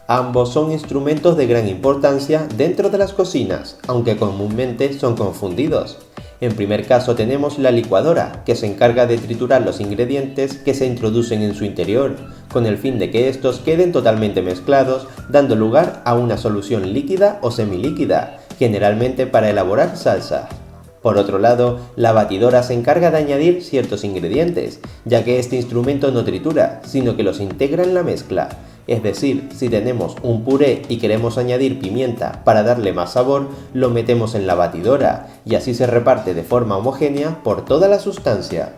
Ambos son instrumentos de gran importancia dentro de las cocinas, aunque comúnmente son confundidos. En primer caso tenemos la licuadora, que se encarga de triturar los ingredientes que se introducen en su interior, con el fin de que estos queden totalmente mezclados, dando lugar a una solución líquida o semilíquida, generalmente para elaborar salsa. Por otro lado, la batidora se encarga de añadir ciertos ingredientes, ya que este instrumento no tritura, sino que los integra en la mezcla. Es decir, si tenemos un puré y queremos añadir pimienta para darle más sabor, lo metemos en la batidora y así se reparte de forma homogénea por toda la sustancia.